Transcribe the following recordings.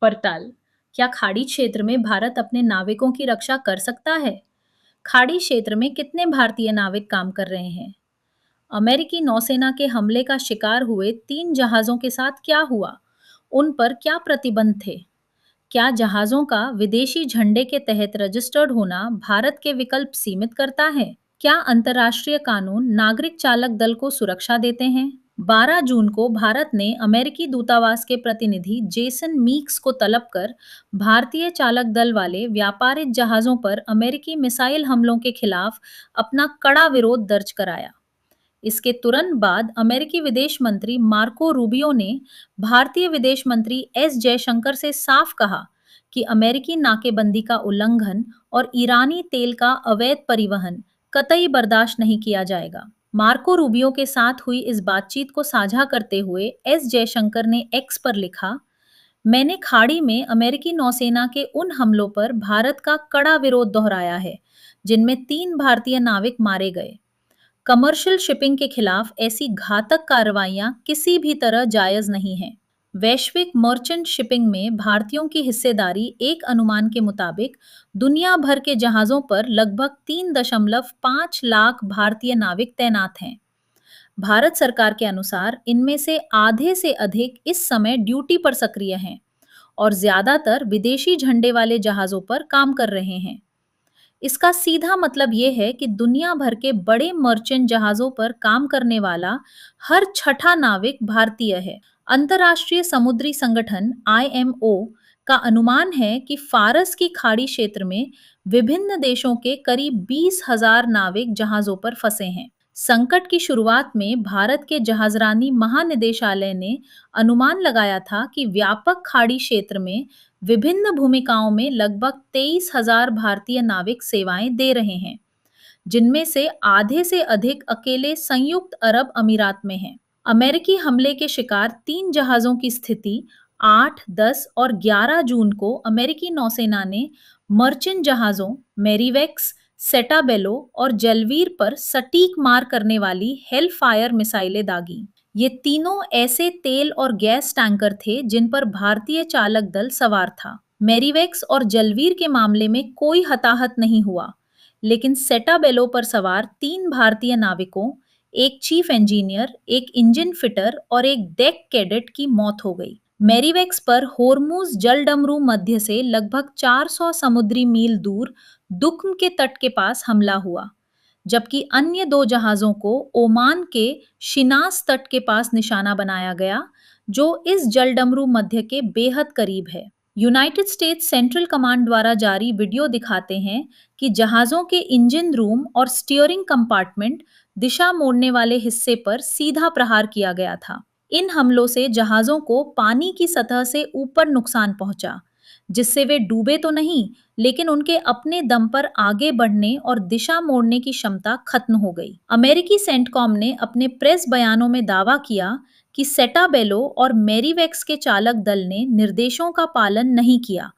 पड़ताल। क्या खाड़ी क्षेत्र में भारत अपने नाविकों की रक्षा कर सकता है? खाड़ी क्षेत्र में कितने भारतीय नाविक काम कर रहे हैं? अमेरिकी नौसेना के हमले का शिकार हुए 3 जहाज़ों के साथ क्या हुआ? उन पर क्या प्रतिबंध थे? क्या जहाज़ों का विदेशी झंडे के तहत रजिस्टर्ड होना भारत के विकल्प सीमित करता है? क्या अंतर्राष्ट्रीय कानून नागरिक चालक दल को सुरक्षा देते हैं? 12 जून को भारत ने अमेरिकी दूतावास के प्रतिनिधि जेसन मीक्स को तलब कर भारतीय चालक दल वाले व्यापारिक जहाज़ों पर अमेरिकी मिसाइल हमलों के खिलाफ अपना कड़ा विरोध दर्ज कराया। इसके तुरंत बाद अमेरिकी विदेश मंत्री मार्को रूबियो ने भारतीय विदेश मंत्री एस जयशंकर से साफ कहा कि अमेरिकी नाकेबंदी का उल्लंघन और ईरानी तेल का अवैध परिवहन कतई बर्दाश्त नहीं किया जाएगा। मार्को रूबियो के साथ हुई इस बातचीत को साझा करते हुए एस जयशंकर ने एक्स पर लिखा, मैंने खाड़ी में अमेरिकी नौसेना के उन हमलों पर भारत का कड़ा विरोध दोहराया है जिनमें 3 भारतीय नाविक मारे गए। कमर्शियल शिपिंग के खिलाफ ऐसी घातक कार्रवाइयां किसी भी तरह जायज नहीं है। वैश्विक मर्चेंट शिपिंग में भारतीयों की हिस्सेदारी एक अनुमान के मुताबिक दुनिया भर के जहाजों पर लगभग 3.5 लाख भारतीय नाविक तैनात हैं। भारत सरकार के अनुसार इनमें से आधे से अधिक इस समय ड्यूटी पर सक्रिय हैं और ज्यादातर विदेशी झंडे वाले जहाजों पर काम कर रहे हैं। इसका सीधा मतलब ये है कि दुनिया भर के बड़े मर्चेंट जहाजों पर काम करने वाला हर छठा नाविक भारतीय है। अंतर्राष्ट्रीय समुद्री संगठन आईएमओ का अनुमान है कि फारस की खाड़ी क्षेत्र में विभिन्न देशों के करीब 20,000 नाविक जहाजों पर फंसे हैं। संकट की शुरुआत में भारत के जहाजरानी महानिदेशालय ने अनुमान लगाया था कि व्यापक खाड़ी क्षेत्र में विभिन्न भूमिकाओं में लगभग 23,000 भारतीय नाविक सेवाएं दे रहे हैं, जिनमें से आधे से अधिक अकेले संयुक्त अरब अमीरात में हैं। अमेरिकी हमले के शिकार 3 जहाजों की स्थिति 8, 10 और 11 जून को अमेरिकी नौसेना ने मर्चेंट जहाजों मेरीवेक्स, सेटाबेलो और जलवीर पर सटीक मार करने वाली हेलफायर मिसाइलें दागी। ये तीनों ऐसे तेल और गैस टैंकर थे जिन पर भारतीय चालक दल सवार था। मेरीवेक्स और जलवीर के मामले में कोई हताहत नहीं हुआ, लेकिन सेटाबेलो पर सवार 3 भारतीय नाविकों, एक चीफ इंजीनियर, एक इंजन फिटर और एक डेक कैडेट की मौत हो गई। मेरीवेक्स पर होर्मुज जलडमरू मध्य से लगभग 400 समुद्री मील दूर दुख्म के तट के पास हमला हुआ, जबकि अन्य 2 जहाजों को ओमान के शिनास तट के पास निशाना बनाया गया, जो इस जलडमरू मध्य के बेहद करीब है। यूनाइटेड स्टेट्स सेंट्रल कमांड द्वारा जारी वीडियो दिखाते हैं कि जहाजों के इंजन रूम और स्टीयरिंग कंपार्टमेंट दिशा मोड़ने वाले हिस्से पर सीधा प्रहार किया गया था। इन हमलों से जहाजों को पानी की सतह से ऊपर नुकसान पहुंचा, जिससे वे डूबे तो नहीं, लेकिन उनके अपने दम पर आगे बढ़ने और दिशा मोड़ने की क्षमता खत्म हो गई। अमेरिकी सेंटकॉम ने अपने प्रेस बयानों में दावा किया कि सेटाबेलो और मेरीवेक्स के चालक दल ने निर्देशों का पालन नहीं किया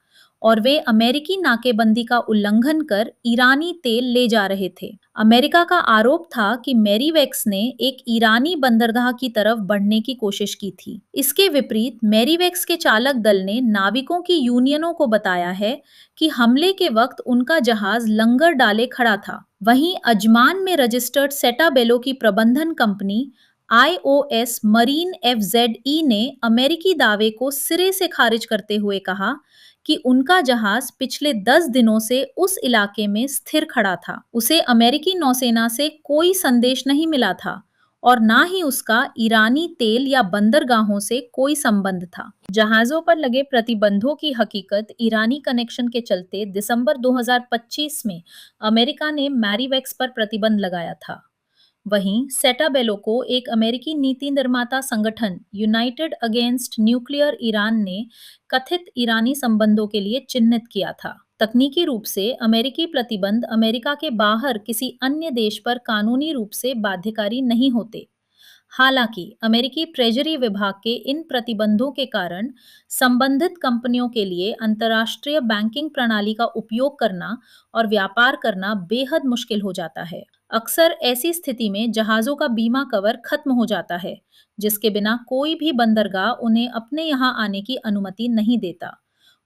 और वे अमेरिकी नाकेबंदी का उल्लंघन कर ईरानी तेल ले जा रहे थे। अमेरिका का आरोप था कि मेरीवेक्स ने एक ईरानी बंदरगाह की तरफ बढ़ने की कोशिश की थी। इसके विपरीत मेरीवेक्स के चालक दल ने नाविकों की यूनियनों को बताया है कि हमले के वक्त उनका जहाज लंगर डाले खड़ा था। वहीं अजमान में रजिस्टर्ड सेटाबेलो की प्रबंधन कंपनी आईओएस मरीन एफजेडई ने अमेरिकी दावे को सिरे से खारिज करते हुए कहा कि उनका जहाज पिछले 10 दिनों से उस इलाके में स्थिर खड़ा था। उसे अमेरिकी नौसेना से कोई संदेश नहीं मिला था और ना ही उसका ईरानी तेल या बंदरगाहों से कोई संबंध था। जहाजों पर लगे प्रतिबंधों की हकीकत ईरानी कनेक्शन के चलते दिसंबर 2025 में अमेरिका ने मैरीवेक्स पर प्रतिबंध लगाया था। वहीं सेटाबेलो को एक अमेरिकी नीति निर्माता संगठन यूनाइटेड अगेंस्ट न्यूक्लियर ईरान ने कथित ईरानी संबंधों के लिए चिन्हित किया था। तकनीकी रूप से अमेरिकी प्रतिबंध अमेरिका के बाहर किसी अन्य देश पर कानूनी रूप से बाध्यकारी नहीं होते। हालांकि अमेरिकी ट्रेजरी विभाग के इन प्रतिबंधों के कारण संबंधित कंपनियों के लिए अंतर्राष्ट्रीय बैंकिंग प्रणाली का उपयोग करना और व्यापार करना बेहद मुश्किल हो जाता है। अक्सर ऐसी स्थिति में जहाजों का बीमा कवर खत्म हो जाता है, जिसके बिना कोई भी बंदरगाह उन्हें अपने यहाँ आने की अनुमति नहीं देता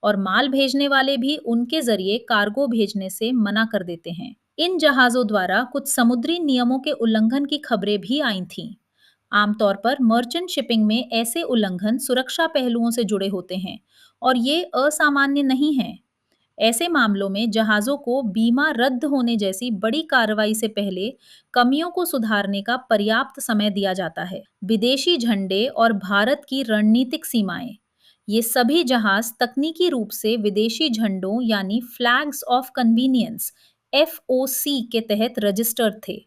और माल भेजने वाले भी उनके जरिए कार्गो भेजने से मना कर देते हैं। इन जहाजों द्वारा कुछ समुद्री नियमों के उल्लंघन की खबरें भी आई थीं। आमतौर पर मर्चेंट शिपिंग में ऐसे उल्लंघन सुरक्षा पहलुओं से जुड़े होते हैं और ये असामान्य नहीं है। ऐसे मामलों में जहाज़ों को बीमा रद्द होने जैसी बड़ी कार्रवाई से पहले कमियों को सुधारने का पर्याप्त समय दिया जाता है। विदेशी झंडे और भारत की रणनीतिक सीमाएं, ये सभी जहाज तकनीकी रूप से विदेशी झंडों यानी फ्लैग्स ऑफ कन्वीनियंस (FOC) के तहत रजिस्टर्ड थे,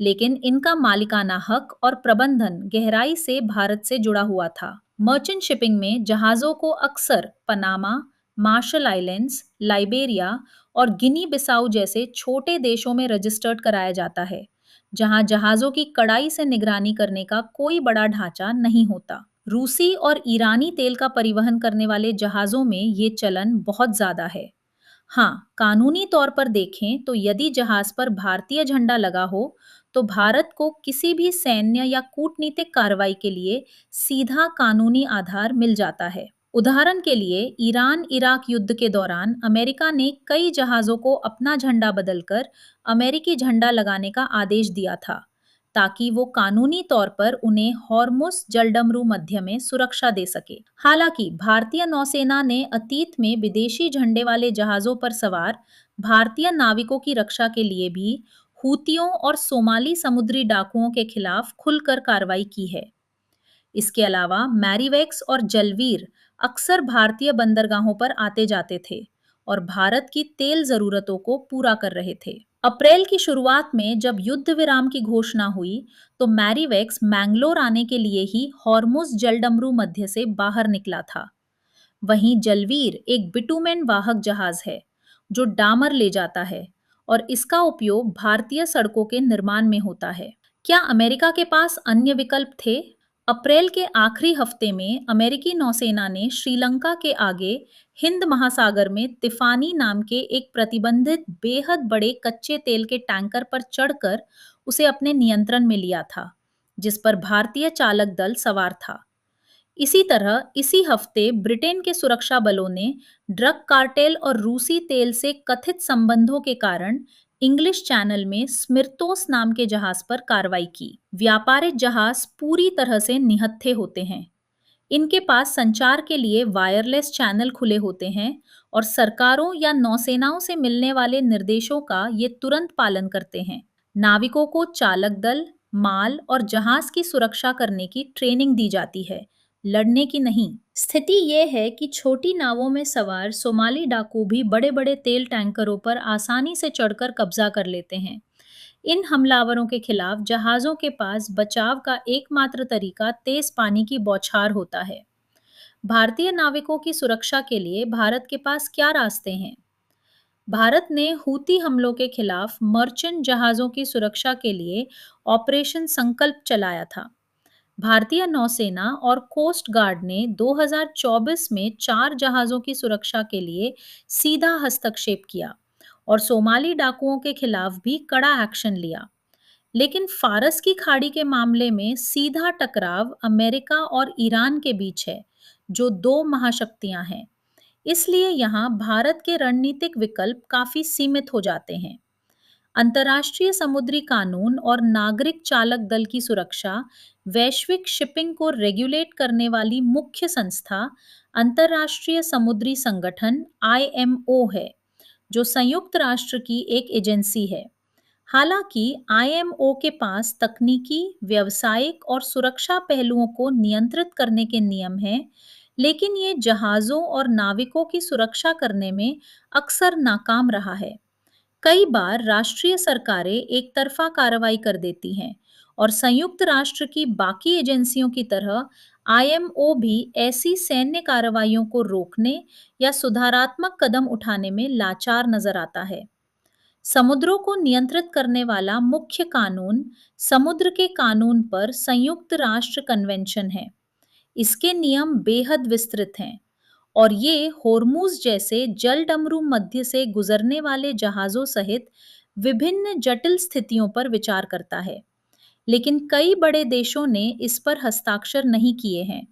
लेकिन इनका मालिकाना हक और प्रबंधन गहराई से भारत से जुड़ा हुआ था। मर्चेंट शिपिंग में जहाज़ों को अक्सर पनामा, मार्शल आइलैंड्स, लाइबेरिया और गिनी बिसाऊ जैसे छोटे देशों में रजिस्टर्ड कराया जाता है, जहां जहाज़ों की कड़ाई से निगरानी करने का कोई बड़ा ढांचा नहीं होता। रूसी और ईरानी तेल का परिवहन करने वाले जहाज़ों में ये चलन बहुत ज़्यादा है। हाँ, कानूनी तौर पर देखें तो यदि जहाज पर भारतीय झंडा लगा हो, तो भारत को किसी भी सैन्य या कूटनीतिक कार्रवाई के लिए सीधा कानूनी आधार मिल जाता है। उदाहरण के लिए, ईरान इराक युद्ध के दौरान अमेरिका ने कई जहाजों को अपना झंडा बदलकर अमेरिकी झंडा लगाने का आदेश दिया था, ताकि वो कानूनी तौर पर उन्हें हॉर्मुस जलडमरू मध्य में सुरक्षा दे सके। हालांकि भारतीय नौसेना ने अतीत में विदेशी झंडे वाले जहाजों पर सवार भारतीय नाविकों की रक्षा के लिए भी हूतियों और सोमाली समुद्री डाकुओं के खिलाफ खुलकर कार्रवाई की है। इसके अलावा मैरीवेक्स और जलवीर अक्सर भारतीय बंदरगाहों पर आते जाते थे और भारत की तेल जरूरतों को पूरा कर रहे थे। अप्रैल की शुरुआत में जब युद्ध विराम की घोषणा हुई, तो मैरीवेक्स मैंगलोर आने के लिए ही हॉर्मुज जलडमरू मध्य से बाहर निकला था। वहीं जलवीर एक बिटुमेन वाहक जहाज है, जो डामर ले जाता है और इसका उपयोग भारतीय सड़कों के निर्माण में होता है। क्या अमेरिका के पास अन्य विकल्प थे? अप्रैल के आखिरी हफ्ते में अमेरिकी नौसेना ने श्रीलंका के आगे हिंद महासागर में तिफानी नाम के एक प्रतिबंधित बेहद बड़े कच्चे तेल के टैंकर पर चढ़कर उसे अपने नियंत्रण में लिया था, जिस पर भारतीय चालक दल सवार था। इसी तरह इसी हफ्ते ब्रिटेन के सुरक्षा बलों ने ड्रग कार्टेल और रूसी तेल से कथित संबंधों के कारण इंग्लिश चैनल में स्मिर्तोस नाम के जहाज पर कार्रवाई की। व्यापारिक जहाज पूरी तरह से निहत्थे होते हैं। इनके पास संचार के लिए वायरलेस चैनल खुले होते हैं और सरकारों या नौसेनाओं से मिलने वाले निर्देशों का ये तुरंत पालन करते हैं। नाविकों को चालक दल, माल और जहाज की सुरक्षा करने की ट्रेनिंग दी जाती है, लड़ने की नहीं। स्थिति ये है कि छोटी नावों में सवार सोमाली डाकू भी बड़े बड़े तेल टैंकरों पर आसानी से चढ़कर कब्जा कर लेते हैं। इन हमलावरों के खिलाफ जहाजों के पास बचाव का एकमात्र तरीका तेज पानी की बौछार होता है। भारतीय नाविकों की सुरक्षा के लिए भारत के पास क्या रास्ते हैं? भारत ने हूती हमलों के खिलाफ मर्चेंट जहाजों की सुरक्षा के लिए ऑपरेशन संकल्प चलाया था। भारतीय नौसेना और कोस्ट गार्ड ने 2024 में 4 जहाजों की सुरक्षा के लिए सीधा हस्तक्षेप किया और सोमाली डाकुओं के खिलाफ भी कड़ा एक्शन लिया। लेकिन फारस की खाड़ी के मामले में सीधा टकराव अमेरिका और ईरान के बीच है, जो 2 महाशक्तियां हैं। इसलिए यहाँ भारत के रणनीतिक विकल्प काफी सीमित हो जाते हैं। अंतर्राष्ट्रीय समुद्री कानून और नागरिक चालक दल की सुरक्षा वैश्विक शिपिंग को रेगुलेट करने वाली मुख्य संस्था अंतर्राष्ट्रीय समुद्री संगठन (IMO) है, जो संयुक्त राष्ट्र की एक एजेंसी है। हालांकि IMO के पास तकनीकी, व्यावसायिक और सुरक्षा पहलुओं को नियंत्रित करने के नियम हैं, लेकिन ये जहाज़ों और नाविकों की सुरक्षा करने में अक्सर नाकाम रहा है। कई बार राष्ट्रीय सरकारें एक तरफा कार्रवाई कर देती हैं और संयुक्त राष्ट्र की बाकी एजेंसियों की तरह IMO भी ऐसी सैन्य कार्रवाइयों को रोकने या सुधारात्मक कदम उठाने में लाचार नजर आता है। समुद्रों को नियंत्रित करने वाला मुख्य कानून समुद्र के कानून पर संयुक्त राष्ट्र कन्वेंशन है। इसके नियम बेहद विस्तृत हैं और ये होर्मुज जैसे जलडमरू मध्य से गुजरने वाले जहाज़ों सहित विभिन्न जटिल स्थितियों पर विचार करता है। लेकिन कई बड़े देशों ने इस पर हस्ताक्षर नहीं किए हैं।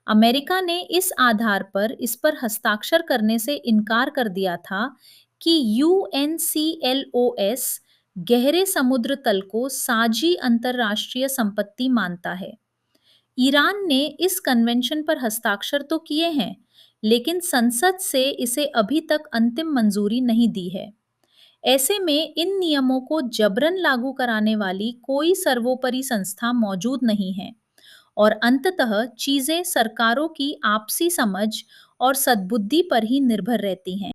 अमेरिका ने इस आधार पर इस पर हस्ताक्षर करने से इनकार कर दिया था कि यूएनसीएलओएस गहरे समुद्र तल को साझी अंतर्राष्ट्रीय संपत्ति मानता है। ईरान ने इस कन्वेंशन पर हस्ताक्षर तो किए हैं, लेकिन संसद से इसे अभी तक अंतिम मंजूरी नहीं दी है। ऐसे में इन नियमों को जबरन लागू कराने वाली कोई सर्वोपरि संस्था मौजूद नहीं है और अंततः चीजें सरकारों की आपसी समझ और सद्बुद्धि पर ही निर्भर रहती हैं।